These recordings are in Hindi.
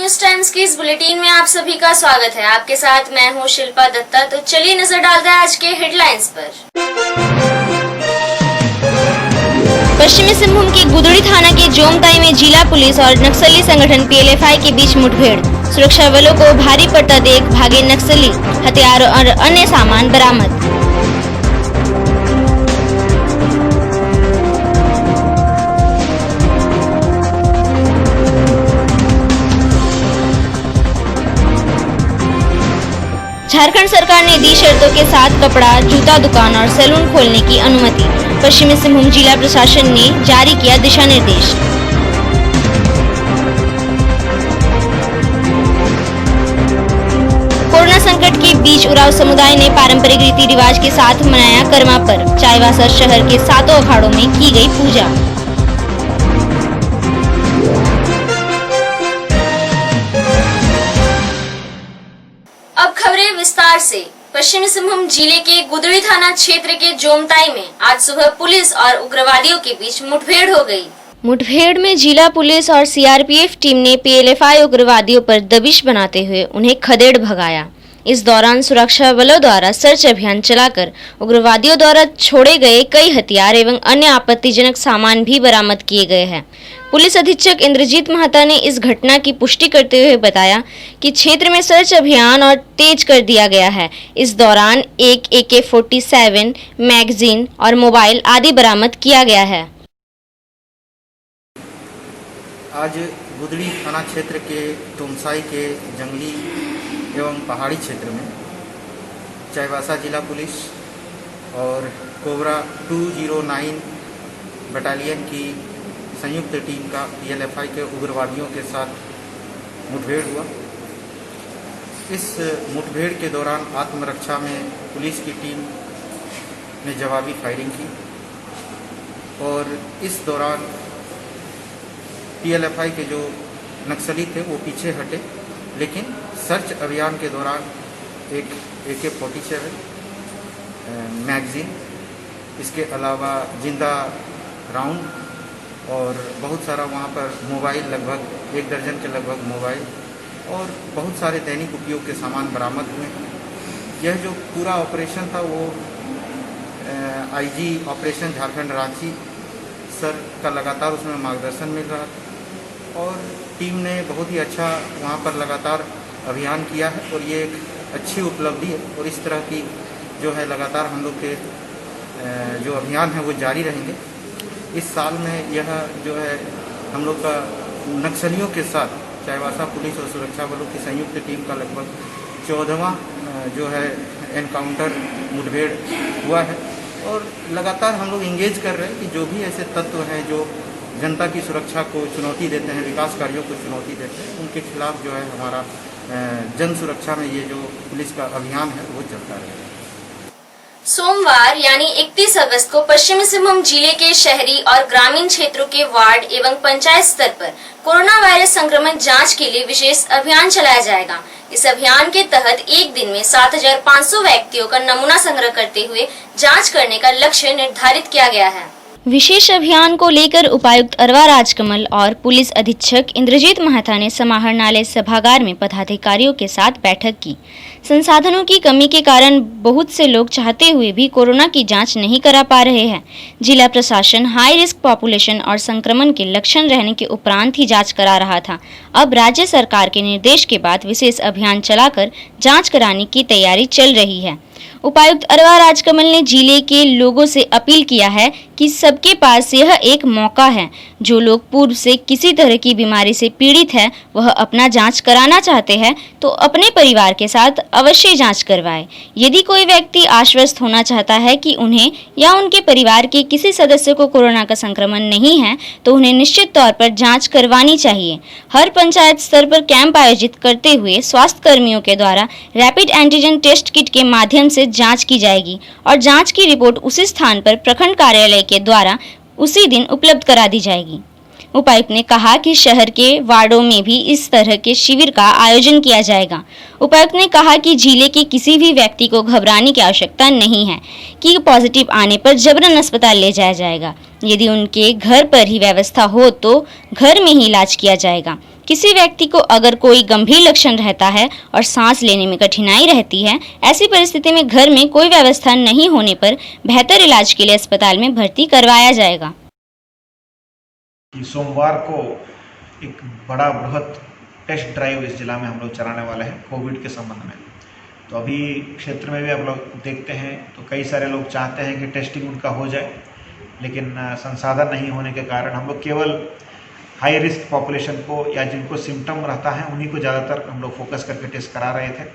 न्यूज टाइम्स की इस बुलेटिन में आप सभी का स्वागत है। आपके साथ मैं हूं शिल्पा दत्ता। तो चलिए नजर डालते हैं आज के हेडलाइंस पर। पश्चिमी सिंहभूम के गुदड़ी थाना के जोमताई में जिला पुलिस और नक्सली संगठन पीएलएफआई के बीच मुठभेड़। सुरक्षा बलों को भारी पड़ता देख भागे नक्सली, हथियार और अन्य सामान बरामद। झारखंड सरकार ने दी शर्तों के साथ कपड़ा, जूता दुकान और सैलून खोलने की अनुमति। पश्चिमी सिंहभूम जिला प्रशासन ने जारी किया दिशा निर्देश। कोरोना संकट के बीच उरांव समुदाय ने पारंपरिक रीति रिवाज के साथ मनाया कर्मा पर्व। चाईबासा शहर के 7 अखाड़ों में की गई पूजा। अब खबरें विस्तार से। पश्चिमी सिंहभूम जिले के गुदड़ी थाना क्षेत्र के जोमताई में आज सुबह पुलिस और उग्रवादियों के बीच मुठभेड़ हो गई। मुठभेड़ में जिला पुलिस और सीआरपीएफ टीम ने पीएलएफआई उग्रवादियों पर दबिश बनाते हुए उन्हें खदेड़ भगाया। इस दौरान सुरक्षा बलों द्वारा सर्च अभियान चलाकर उग्रवादियों द्वारा छोड़े गए कई हथियार एवं अन्य आपत्तिजनक सामान भी बरामद किए गए हैं। पुलिस अधीक्षक इंद्रजीत महाता ने इस घटना की पुष्टि करते हुए बताया कि क्षेत्र में सर्च अभियान और तेज कर दिया गया है। इस दौरान एक AK-47 मैगजीन और मोबाइल आदि बरामद किया गया है। आज गुदड़ी थाना क्षेत्र के तुमसाई के जंगली एवं पहाड़ी क्षेत्र में चाईबासा जिला पुलिस और कोबरा 209 बटालियन की संयुक्त टीम का पीएलएफआई के उग्रवादियों के साथ मुठभेड़ हुआ। इस मुठभेड़ के दौरान आत्मरक्षा में पुलिस की टीम ने जवाबी फायरिंग की और इस दौरान पीएलएफआई के जो नक्सली थे वो पीछे हटे, लेकिन सर्च अभियान के दौरान एक AK-47 मैगजीन, इसके अलावा जिंदा राउंड और बहुत सारा वहाँ पर मोबाइल, लगभग 1 दर्जन के लगभग मोबाइल और बहुत सारे दैनिक उपयोग के सामान बरामद हुए हैं। यह जो पूरा ऑपरेशन था वो IG operation Jharkhand Ranchi sir का लगातार उसमें मार्गदर्शन मिल रहा था और टीम ने बहुत ही अच्छा वहाँ पर लगातार अभियान किया है और ये एक अच्छी उपलब्धि है और इस तरह की जो है लगातार हम लोग के जो अभियान है वो जारी रहेंगे। इस साल में यह जो है हम लोग का नक्सलियों के साथ चाईबासा पुलिस और सुरक्षा बलों की संयुक्त टीम का लगभग 14वां जो है एनकाउंटर मुठभेड़ हुआ है और लगातार हम लोग इंगेज कर रहे हैं कि जो भी ऐसे तत्व हैं जो जनता की सुरक्षा को चुनौती देते हैं, विकास कार्यों को चुनौती देते हैं, उनके खिलाफ जो है हमारा जन सुरक्षा में ये जो पुलिस का अभियान है वो चलता रहेगा। सोमवार यानी 31 अगस्त को पश्चिमी सिंहभूम जिले के शहरी और ग्रामीण क्षेत्रों के वार्ड एवं पंचायत स्तर पर कोरोना वायरस संक्रमण जांच के लिए विशेष अभियान चलाया जाएगा। इस अभियान के तहत एक दिन में 7,500 व्यक्तियों का नमूना संग्रह करते हुए जांच करने का लक्ष्य निर्धारित किया गया है। विशेष अभियान को लेकर उपायुक्त अरवा राजकमल और पुलिस अधीक्षक इंद्रजीत महाता ने समाहरणालय सभागार में पदाधिकारियों के साथ बैठक की। संसाधनों की कमी के कारण बहुत से लोग चाहते हुए भी कोरोना की जांच नहीं करा पा रहे हैं। जिला प्रशासन हाई रिस्क पॉपुलेशन और संक्रमण के लक्षण रहने के उपरांत ही जांच करा रहा था। अब राज्य सरकार के निर्देश के बाद विशेष अभियान चलाकर जांच कराने की तैयारी चल रही है। उपायुक्त अरवा राजकमल ने जिले के लोगों से अपील किया है कि सबके पास यह एक मौका है। जो लोग पूर्व से किसी तरह की बीमारी से पीड़ित है वह अपना जांच कराना चाहते हैं तो अपने परिवार के साथ अवश्य जांच करवाएं। यदि कोई व्यक्ति आश्वस्त होना चाहता है कि उन्हें या उनके परिवार के किसी सदस्य को कोरोना का संक्रमण नहीं है तो उन्हें निश्चित तौर पर जांच करवानी चाहिए। हर पंचायत स्तर पर कैंप आयोजित करते हुए स्वास्थ्य कर्मियों के द्वारा रैपिड एंटीजन टेस्ट किट के माध्यम से जांच की जाएगी और जांच की रिपोर्ट उसी स्थान पर प्रखंड कार्यालय के द्वारा उसी दिन उपलब्ध करा दी जाएगी। उपायुक्त ने कहा कि शहर के वार्डों में भी इस तरह के शिविर का आयोजन किया जाएगा। उपायुक्त ने कहा कि जिले के किसी भी व्यक्ति को घबराने की आवश्यकता नहीं है कि पॉजिटिव आने पर जबरन अस्पताल ले जाया जाएगा। यदि उनके घर पर ही व्यवस्था हो तो घर में ही इलाज किया जाएगा। किसी व्यक्ति को अगर कोई गंभीर लक्षण रहता है और सांस लेने में कठिनाई रहती है, ऐसी परिस्थिति में घर में कोई व्यवस्था नहीं होने पर बेहतर इलाज के लिए अस्पताल में भर्ती करवाया जाएगा। सोमवार को एक बड़ा बृहद टेस्ट ड्राइव इस जिला में हम लोग चलाने वाले हैं कोविड के संबंध में। तो अभी क्षेत्र में भी आप लोग देखते हैं तो कई सारे लोग चाहते हैं कि टेस्टिंग उनका हो जाए, लेकिन संसाधन नहीं होने के कारण हम लोग केवल हाई रिस्क पॉपुलेशन को या जिनको सिम्टम रहता है उन्हीं को ज़्यादातर हम लोग फोकस करके टेस्ट करा रहे थे।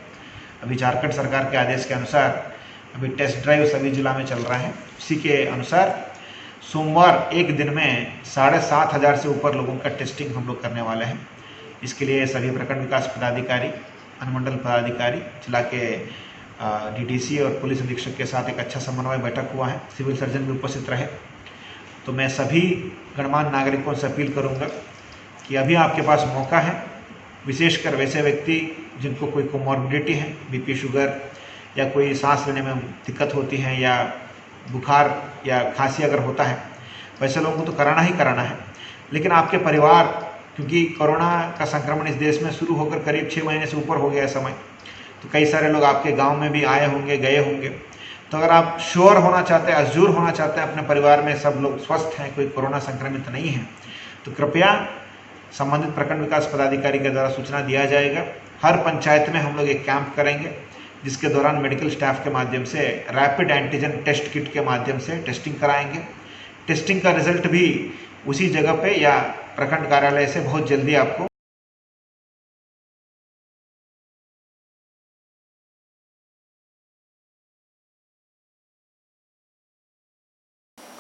अभी झारखंड सरकार के आदेश के अनुसार अभी टेस्ट ड्राइव सभी जिला में चल रहा है। उसी के अनुसार सोमवार एक दिन में 7,500 से ऊपर लोगों का टेस्टिंग हम लोग करने वाले हैं। इसके लिए सभी प्रखंड विकास पदाधिकारी, अनुमंडल पदाधिकारी, जिला के डीडीसी और पुलिस अधीक्षक के साथ एक अच्छा समन्वय बैठक हुआ है। सिविल सर्जन भी उपस्थित रहे। तो मैं सभी गणमान्य नागरिकों से अपील करूंगा कि अभी आपके पास मौका है, विशेषकर वैसे व्यक्ति जिनको कोई कोमॉर्बिडिटी है, बीपी, शुगर या कोई सांस लेने में दिक्कत होती है या बुखार या खांसी अगर होता है, वैसे लोगों को तो कराना ही कराना है। लेकिन आपके परिवार, क्योंकि कोरोना का संक्रमण इस देश में शुरू होकर करीब 6 महीने से ऊपर हो गया समय, तो कई सारे लोग आपके गांव में भी आए होंगे, गए होंगे। तो अगर आप श्योर होना चाहते हैं, अश्योर होना चाहते हैं अपने परिवार में सब लोग स्वस्थ हैं, कोई कोरोना संक्रमित नहीं है, तो कृपया संबंधित प्रखंड विकास पदाधिकारी के द्वारा सूचना दिया जाएगा। हर पंचायत में हम लोग एक कैंप करेंगे जिसके दौरान मेडिकल स्टाफ के माध्यम से रैपिड एंटीजन टेस्ट किट के माध्यम से टेस्टिंग कराएंगे। टेस्टिंग का रिजल्ट भी उसी जगह पे या प्रखंड कार्यालय से बहुत जल्दी आपको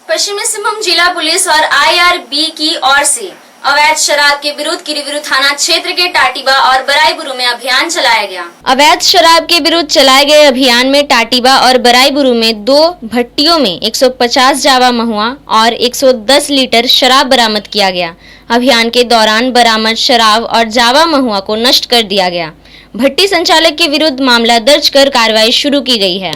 पश्चिमी सिंहभूम जिला पुलिस और IRB की ओर से अवैध शराब के विरुद्ध किरीबुरू थाना क्षेत्र के टाटीबा और बराईबुरू में अभियान चलाया गया। अवैध शराब के विरुद्ध चलाए गए अभियान में टाटीबा और बराईबुरू में 2 भट्टियों में 150 जावा महुआ और 110 लीटर शराब बरामद किया गया। अभियान के दौरान बरामद शराब और जावा महुआ को नष्ट कर दिया गया। भट्टी संचालक के विरुद्ध मामला दर्ज कर कार्रवाई शुरू की गई है।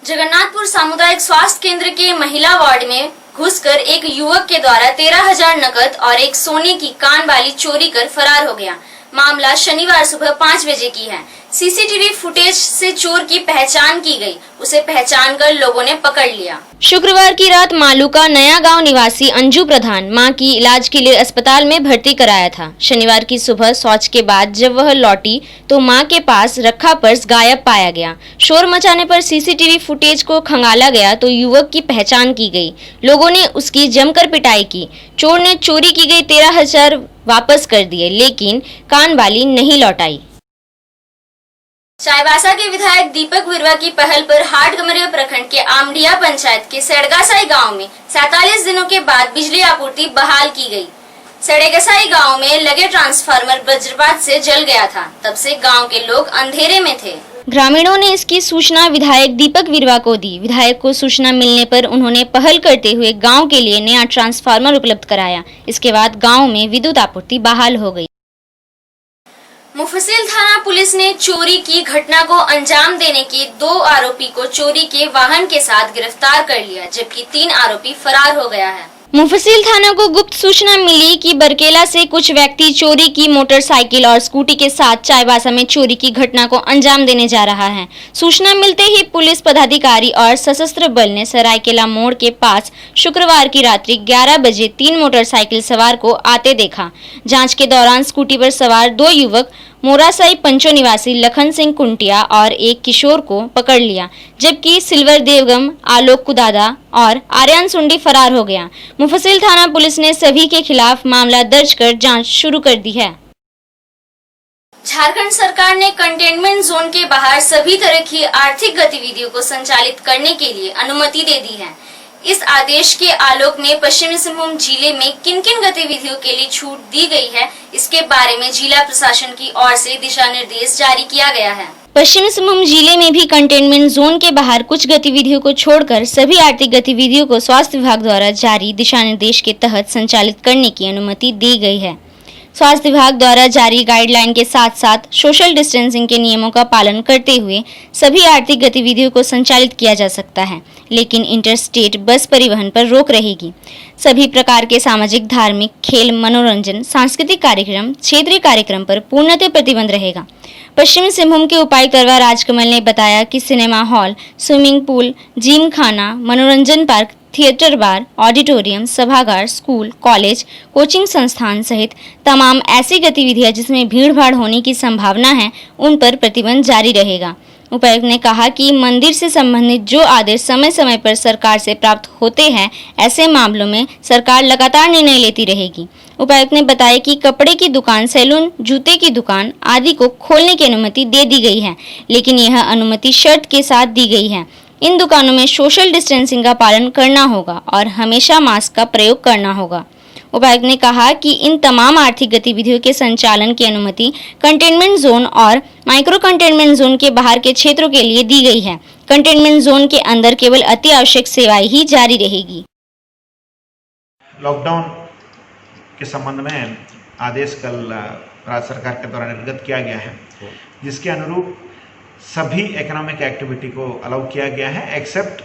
जगन्नाथपुर सामुदायिक स्वास्थ्य केंद्र के महिला वार्ड में घुसकर एक युवक के द्वारा 13,000 नकद और एक सोने की कान वाली चोरी कर फरार हो गया। मामला शनिवार सुबह 5 बजे की है। सीसीटीवी फुटेज से चोर की पहचान की गई। उसे पहचान कर लोगों ने पकड़ लिया। शुक्रवार की रात मालू का नया गांव निवासी अंजू प्रधान मां की इलाज के लिए अस्पताल में भर्ती कराया था। शनिवार की सुबह शौच के बाद जब वह लौटी तो मां के पास रखा पर्स गायब पाया गया। शोर मचाने पर सीसीटीवी फुटेज को खंगाला गया तो युवक की पहचान की गई। लोगों ने उसकी जमकर पिटाई की। चोर ने चोरी की गई 13,000 वापस कर दिए, लेकिन कान वाली नहीं लौटाई। चाईबासा के विधायक दीपक विरवा की पहल पर हाटगमरिया प्रखंड के आमडिया पंचायत के सेड़गासाई गांव में 47 दिनों के बाद बिजली आपूर्ति बहाल की गई। सेड़गासाई गांव में लगे ट्रांसफार्मर वज्रपात से जल गया था। तब से गांव के लोग अंधेरे में थे। ग्रामीणों ने इसकी सूचना विधायक दीपक विरवा को दी। विधायक को सूचना मिलने पर उन्होंने पहल करते हुए गांव के लिए नया ट्रांसफार्मर उपलब्ध कराया। इसके बाद गांव में विद्युत आपूर्ति बहाल हो गई। मुफस्सिल थाना पुलिस ने चोरी की घटना को अंजाम देने के 2 आरोपी को चोरी के वाहन के साथ गिरफ्तार कर लिया, जबकि 3 आरोपी फरार हो गया है। मुफस्सिल थाना को गुप्त सूचना मिली कि बरकेला से कुछ व्यक्ति चोरी की मोटरसाइकिल और स्कूटी के साथ चाईबासा में चोरी की घटना को अंजाम देने जा रहा है। सूचना मिलते ही पुलिस पदाधिकारी और सशस्त्र बल ने सरायकेला मोड़ के पास शुक्रवार की रात्रि 11 बजे 3 मोटरसाइकिल सवार को आते देखा। जांच के दौरान स्कूटी पर सवार 2 युवक मोरासाई पंचो निवासी लखन सिंह कुंटिया और एक किशोर को पकड़ लिया, जबकि सिल्वर देवगम, आलोक कुदादा और आर्यन सुंडी फरार हो गया। मुफस्सिल थाना पुलिस ने सभी के खिलाफ मामला दर्ज कर जांच शुरू कर दी है। झारखंड सरकार ने कंटेनमेंट जोन के बाहर सभी तरह की आर्थिक गतिविधियों को संचालित करने के लिए अनुमति दे दी है। इस आदेश के आलोक में पश्चिमी सिंहभूम जिले में किन किन गतिविधियों के लिए छूट दी गई है, इसके बारे में जिला प्रशासन की ओर से दिशा निर्देश जारी किया गया है। पश्चिमी सिंहभूम जिले में भी कंटेनमेंट जोन के बाहर कुछ गतिविधियों को छोड़कर सभी आर्थिक गतिविधियों को स्वास्थ्य विभाग द्वारा जारी दिशा निर्देश के तहत संचालित करने की अनुमति दी गई है। स्वास्थ्य विभाग द्वारा जारी गाइडलाइन के साथ साथ सोशल डिस्टेंसिंग के नियमों का पालन करते हुए सभी आर्थिक गतिविधियों को संचालित किया जा सकता है, लेकिन इंटरस्टेट बस परिवहन पर रोक रहेगी। सभी प्रकार के सामाजिक, धार्मिक, खेल, मनोरंजन, सांस्कृतिक कार्यक्रम, क्षेत्रीय कार्यक्रम पर पूर्णतः प्रतिबंध रहेगा। पश्चिमी सिंहभूम के उपायुक्त अरवा राजकमल ने बताया कि cinema hall, swimming pool, gym खाना, मनोरंजन पार्क, थिएटर, बार, ऑडिटोरियम, सभागार, स्कूल, कॉलेज, कोचिंग संस्थान सहित तमाम ऐसी गतिविधियां जिसमें भीड़ भाड़ होने की संभावना है, उन पर प्रतिबंध जारी रहेगा। उपायुक्त ने कहा कि मंदिर से संबंधित जो आदेश समय समय पर सरकार से प्राप्त होते हैं, ऐसे मामलों में सरकार लगातार निर्णय लेती रहेगी। उपायुक्त ने बताया कि कपड़े की दुकान, सैलून, जूते की दुकान आदि को खोलने की अनुमति दे दी गई है, लेकिन यह अनुमति शर्त के साथ दी गई है। इन दुकानों में सोशल डिस्टेंसिंग का पालन करना होगा और हमेशा मास्क का प्रयोग करना होगा। उपायुक्त ने कहा कि इन तमाम आर्थिक गतिविधियों के संचालन की अनुमति कंटेनमेंट जोन और माइक्रो कंटेनमेंट जोन के बाहर के क्षेत्रों के लिए दी गई है। कंटेनमेंट जोन के अंदर केवल अति आवश्यक सेवाएं ही जारी रहेगी। लॉकडाउन के संबंध में आदेश कल राज्य सरकार के द्वारा निर्गत किया गया है, जिसके अनुरूप सभी इकोनॉमिक एक्टिविटी को अलाउ किया गया है एक्सेप्ट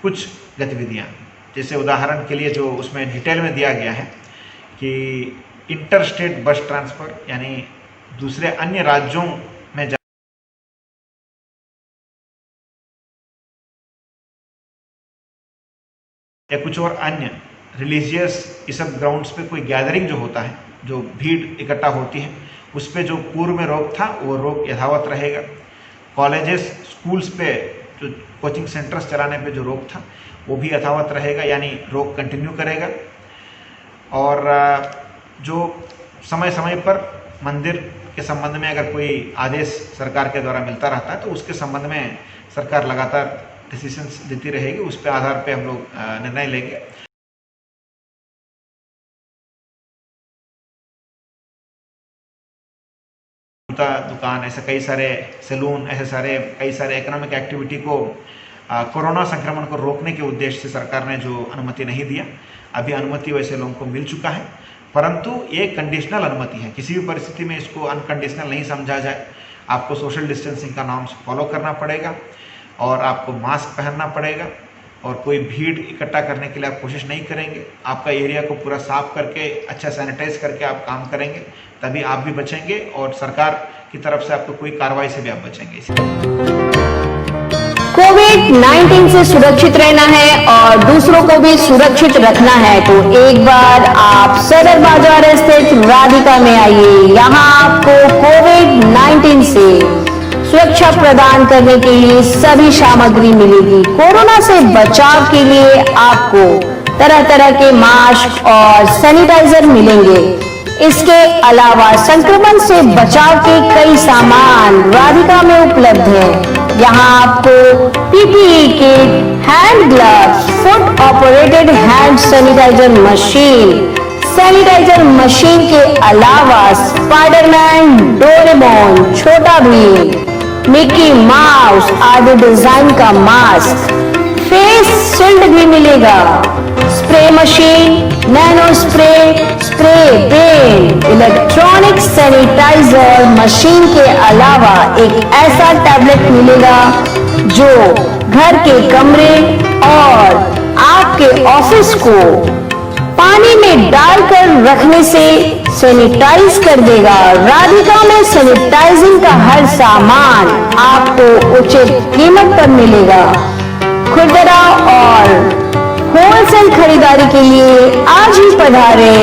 कुछ गतिविधियां। जैसे उदाहरण के लिए जो उसमें डिटेल में दिया गया है कि इंटर स्टेट बस ट्रांसफ़र, यानी दूसरे अन्य राज्यों में या कुछ और अन्य रिलीजियस इस सब ग्राउंड्स पे कोई गैदरिंग जो होता है, जो भीड़ इकट्ठा होती है, उस पे जो पूर्व में रोक था वो रोक यथावत रहेगा। कॉलेजेस, स्कूल्स पे जो कोचिंग सेंटर्स चलाने पे जो रोक था वो भी यथावत रहेगा, यानी रोक कंटिन्यू करेगा। और जो समय समय पर मंदिर के संबंध में अगर कोई आदेश सरकार के द्वारा मिलता रहता है तो उसके संबंध में सरकार लगातार डिसीजंस देती रहेगी। उस पे आधार पे हम लोग निर्णय लेंगे। दुकान, ऐसे कई सारे सैलून, ऐसे कई सारे इकोनॉमिक एक्टिविटी को कोरोना संक्रमण को रोकने के उद्देश्य से सरकार ने जो अनुमति नहीं दिया, अभी अनुमति वैसे लोगों को मिल चुका है, परंतु ये कंडीशनल अनुमति है। किसी भी परिस्थिति में इसको अनकंडीशनल नहीं समझा जाए। आपको सोशल डिस्टेंसिंग का नॉर्म्स फॉलो करना पड़ेगा और आपको मास्क पहनना पड़ेगा और कोई भीड़ इकट्ठा करने के लिए आप कोशिश नहीं करेंगे। आपका एरिया को पूरा साफ करके, अच्छा सैनिटाइज करके आप काम करेंगे, तभी आप भी बचेंगे और सरकार की तरफ से आपको कोई कार्रवाई से भी आप बचेंगे। कोविड-19 से सुरक्षित रहना है और दूसरों को भी सुरक्षित रखना है तो एक बार आप सदर बाजार स्थित राधिका में आइए। यहाँ आपको कोविड-19 से सुरक्षा प्रदान करने के लिए सभी सामग्री मिलेगी। कोरोना से बचाव के लिए आपको तरह तरह के मास्क और सैनिटाइजर मिलेंगे। इसके अलावा संक्रमण से बचाव के कई सामान राधिका में उपलब्ध हैं। यहाँ आपको PPE kit, hand gloves, foot operated hand sanitizer machine के अलावा Spiderman, Doraemon, Chhota Bheem, Mickey Mouse आदि डिजाइन का मास्क, फेस शील्ड भी मिलेगा। Spray machine, nano spray, paint, electronic sanitizer machine के अलावा एक ऐसा टैबलेट मिलेगा जो घर के कमरे और आपके ऑफिस को पानी में डालकर रखने से सैनिटाइज कर देगा। राधिका में सैनिटाइजिंग का हर सामान आपको उचित कीमत पर मिलेगा। खुदरा और होलसेल खरीदारी के लिए आज ही पधारे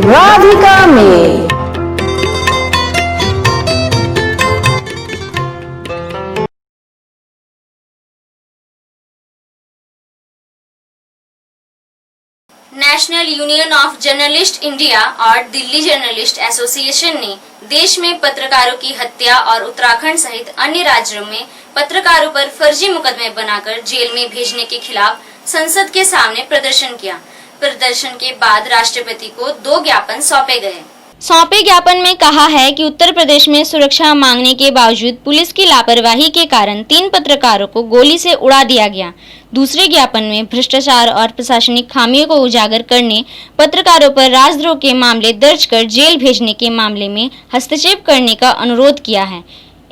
राधिका में। National union of journalist India और दिल्ली जर्नलिस्ट एसोसिएशन ने देश में पत्रकारों की हत्या और उत्तराखंड सहित अन्य राज्यों में पत्रकारों पर फर्जी मुकदमे बनाकर जेल में भेजने के खिलाफ संसद के सामने प्रदर्शन किया। प्रदर्शन के बाद राष्ट्रपति को 2 ज्ञापन सौंपे गए। सौंपे ज्ञापन में कहा है कि उत्तर प्रदेश में सुरक्षा मांगने के बावजूद पुलिस की लापरवाही के कारण 3 पत्रकारों को गोली से उड़ा दिया गया। दूसरे ज्ञापन में भ्रष्टाचार और प्रशासनिक खामियों को उजागर करने, पत्रकारों पर राजद्रोह के मामले दर्ज कर जेल भेजने के मामले में हस्तक्षेप करने का अनुरोध किया है।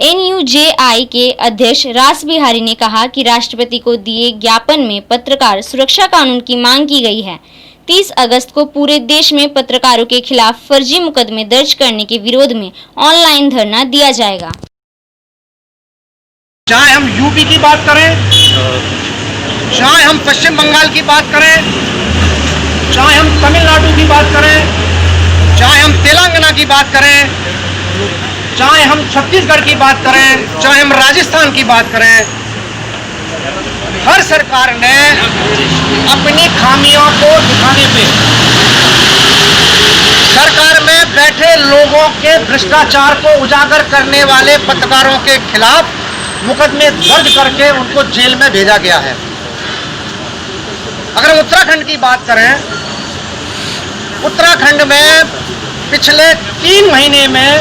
NUJI के अध्यक्ष रास बिहारी ने कहा कि राष्ट्रपति को दिए ज्ञापन में पत्रकार सुरक्षा कानून की मांग की गई है। 30 अगस्त को पूरे देश में पत्रकारों के खिलाफ फर्जी मुकदमे दर्ज करने के विरोध में ऑनलाइन धरना दिया जाएगा। चाहे हम यूपी की बात करें, चाहे हम पश्चिम बंगाल की बात करें, चाहे हम तमिलनाडु की बात करें, चाहे हम तेलंगाना की बात करें, चाहे हम छत्तीसगढ़ की बात करें, चाहे हम राजस्थान की बात करें, हर सरकार ने अपनी खामियों को दिखाने पे सरकार में बैठे लोगों के भ्रष्टाचार को उजागर करने वाले पत्रकारों के खिलाफ मुकदमे दर्ज करके उनको जेल में भेजा गया है। अगर हम उत्तराखंड की बात करें, उत्तराखंड में पिछले 3 महीने में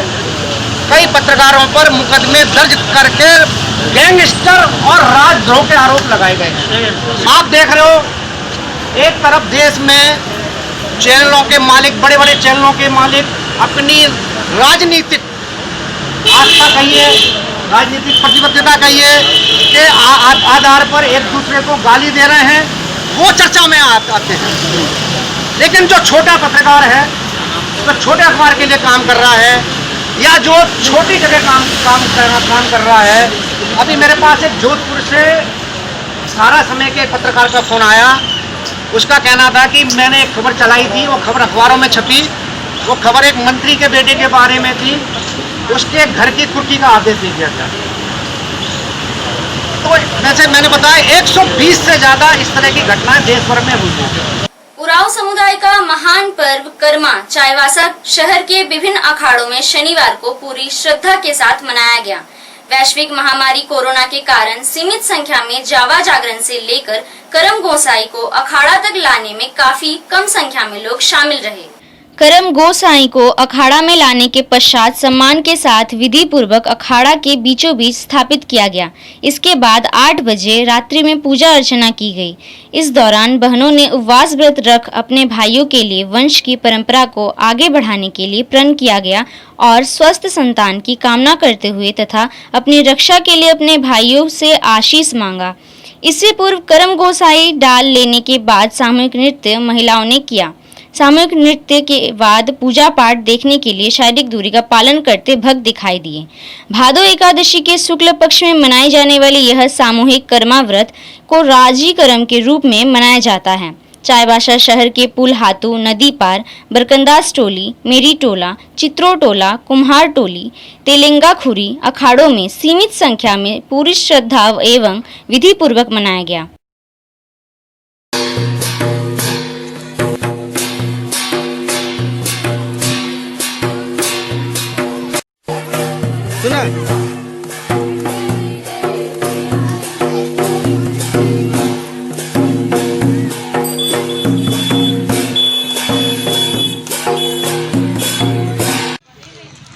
कई पत्रकारों पर मुकदमे दर्ज करके गैंगस्टर और राजद्रोह के आरोप लगाए गए हैं। आप देख रहे हो, एक तरफ देश में चैनलों के मालिक, बड़े बड़े चैनलों के मालिक अपनी राजनीतिक आस्था कहिए, राजनीतिक प्रतिबद्धता कहिए के आधार पर एक दूसरे को गाली दे रहे हैं, वो चर्चा में आते हैं। लेकिन जो छोटा पत्रकार है, तो छोटे अखबार के लिए काम कर रहा है या जो छोटी जगह काम कर रहा है, अभी मेरे पास एक जोधपुर से सारा समय के एक पत्रकार का फोन आया। उसका कहना था कि मैंने एक खबर चलाई थी, वो खबर अखबारों में छपी, वो खबर एक मंत्री के बेटे के बारे में थी, उसके घर की कुर्की का आदेश दे दिया था। तो वैसे मैंने बताया 120 से ज़्यादा इस तरह की घटनाएं देश भर में हुई हैं। उरांव समुदाय का महान पर्व करमा चाईबासा शहर के विभिन्न अखाड़ों में शनिवार को पूरी श्रद्धा के साथ मनाया गया। वैश्विक महामारी कोरोना के कारण सीमित संख्या में जावा जागरण से लेकर करम गोसाई को अखाड़ा तक लाने में काफी कम संख्या में लोग शामिल रहे। करम गोसाई को अखाड़ा में लाने के पश्चात सम्मान के साथ विधि पूर्वक अखाड़ा के बीचों बीच स्थापित किया गया। इसके बाद 8 बजे रात्रि में पूजा अर्चना की गई। इस दौरान बहनों ने उपवास व्रत रख अपने भाइयों के लिए वंश की परंपरा को आगे बढ़ाने के लिए प्रण किया गया और स्वस्थ संतान की कामना करते हुए तथा अपनी रक्षा के लिए अपने भाइयों से आशीष मांगा। इससे पूर्व करम गोसाई डाल लेने के बाद सामूहिक नृत्य महिलाओं ने किया। सामूहिक नृत्य के बाद पूजा पाठ देखने के लिए शारीरिक दूरी का पालन करते भक्त दिखाई दिए। भादो एकादशी के शुक्ल पक्ष में मनाई जाने वाली यह सामूहिक कर्मा व्रत को राजी करम के रूप में मनाया जाता है। चाईबासा शहर के पुल हातू, नदी पार, बरकंदास टोली, मेरी टोला, चित्रो टोला, कुम्हार टोली, तेलेंगा खुरी अखाड़ों में सीमित संख्या में पूरी श्रद्धा एवं विधि पूर्वक मनाया गया। सुना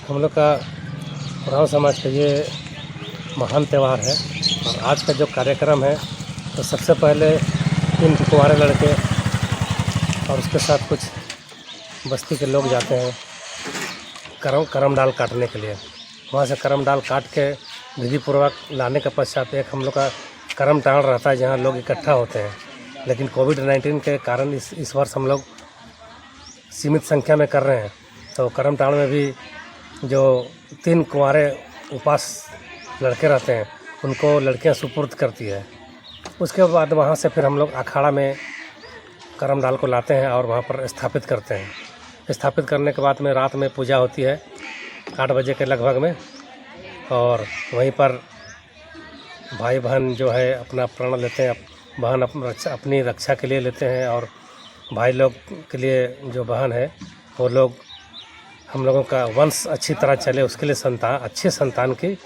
हम लोग का उरांव समाज का ये महान त्यौहार है और आज का जो कार्यक्रम है, तो सबसे पहले 3 कुंवारे लड़के और उसके साथ कुछ बस्ती के लोग जाते हैं करम डाल काटने के लिए। वहाँ से करम डाल काट के विधि पूर्वक लाने के पश्चात एक हम लोग का करम टाण रहता है जहाँ लोग इकट्ठा होते हैं। लेकिन कोविड-19 के कारण इस वर्ष हम लोग सीमित संख्या में कर रहे हैं। तो करम टाण में भी जो 3 कुंवारे उपास लड़के रहते हैं उनको लड़कियां सुपुर्द करती है। उसके बाद वहाँ से फिर हम लोग अखाड़ा में करम डाल को लाते हैं और वहाँ पर स्थापित करते हैं। स्थापित करने के बाद में रात में पूजा होती है 8 बजे के लगभग में, और वहीं पर भाई बहन जो है अपना प्रण लेते हैं। बहन अपनी रक्षा के लिए लेते हैं और भाई लोग के लिए जो बहन है वो लोग हम लोगों का वंश अच्छी तरह चले उसके लिए अच्छे संतान की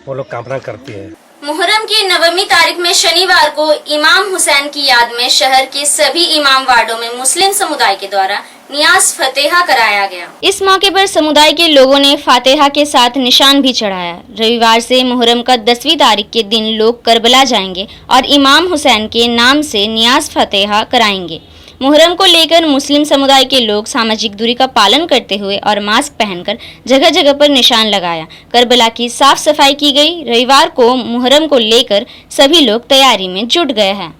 वो लोग कामना करती है। मुहर्रम की 9वीं तारीख में शनिवार को इमाम हुसैन की याद में शहर के सभी इमाम वार्डों में मुस्लिम समुदाय के द्वारा नियाज फतेहा कराया गया। इस मौके पर समुदाय के लोगों ने फातेहा के साथ निशान भी चढ़ाया। रविवार से मुहर्रम का 10वीं तारीख के दिन लोग करबला जाएंगे और इमाम हुसैन के नाम से नियाज फतेहा कराएंगे। मुहर्रम को लेकर मुस्लिम समुदाय के लोग सामाजिक दूरी का पालन करते हुए और मास्क पहनकर जगह जगह पर निशान लगाया। करबला की साफ सफाई की गई। रविवार को मुहर्रम को लेकर सभी लोग तैयारी में जुट गए हैं।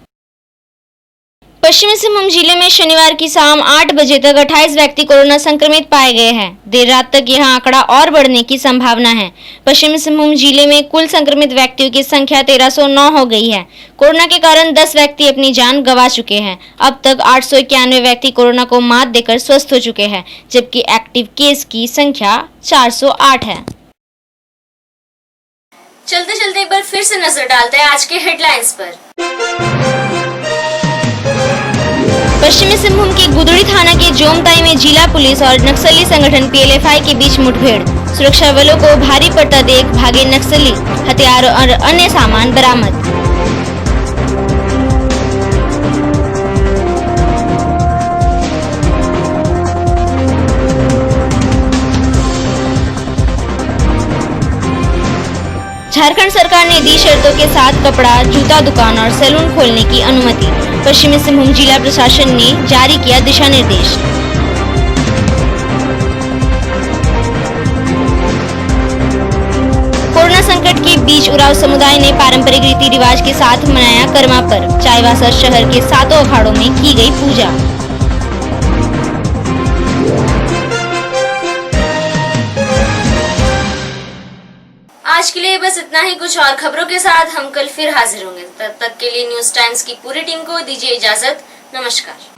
पश्चिमी सिंहभूम जिले में शनिवार की शाम 8 बजे तक 28 व्यक्ति कोरोना संक्रमित पाए गए हैं। देर रात तक यह आंकड़ा और बढ़ने की संभावना है। पश्चिमी सिंहभूम जिले में कुल संक्रमित व्यक्तियों की संख्या 1309 हो गई है। कोरोना के कारण 10 व्यक्ति अपनी जान गंवा चुके हैं। अब तक 891 व्यक्ति कोरोना को मात देकर स्वस्थ हो चुके हैं, जबकि एक्टिव केस की संख्या 408 है। चलते चलते एक बार फिर से नजर डालते हैं आज के हेडलाइंस पर। पश्चिमी सिंहभूम के गुदड़ी थाना के जोमताई में जिला पुलिस और नक्सली संगठन पीएलएफआई के बीच मुठभेड़। सुरक्षा बलों को भारी पड़ता देख भागे नक्सली, हथियार और अन्य सामान बरामद। झारखंड सरकार ने दी शर्तों के साथ कपड़ा, जूता दुकान और सैलून खोलने की अनुमति। पश्चिमी सिंहभूम जिला प्रशासन ने जारी किया दिशा निर्देश। कोरोना संकट के बीच उरांव समुदाय ने पारंपरिक रीति रिवाज के साथ मनाया कर्मा पर्व। चाईबासा शहर के 7 अखाड़ों में की गई पूजा। आज के लिए बस इतना ही। कुछ और खबरों के साथ हम कल फिर हाजिर होंगे। तब तक के लिए न्यूज़ टाइम्स की पूरी टीम को दीजिए इजाजत। नमस्कार।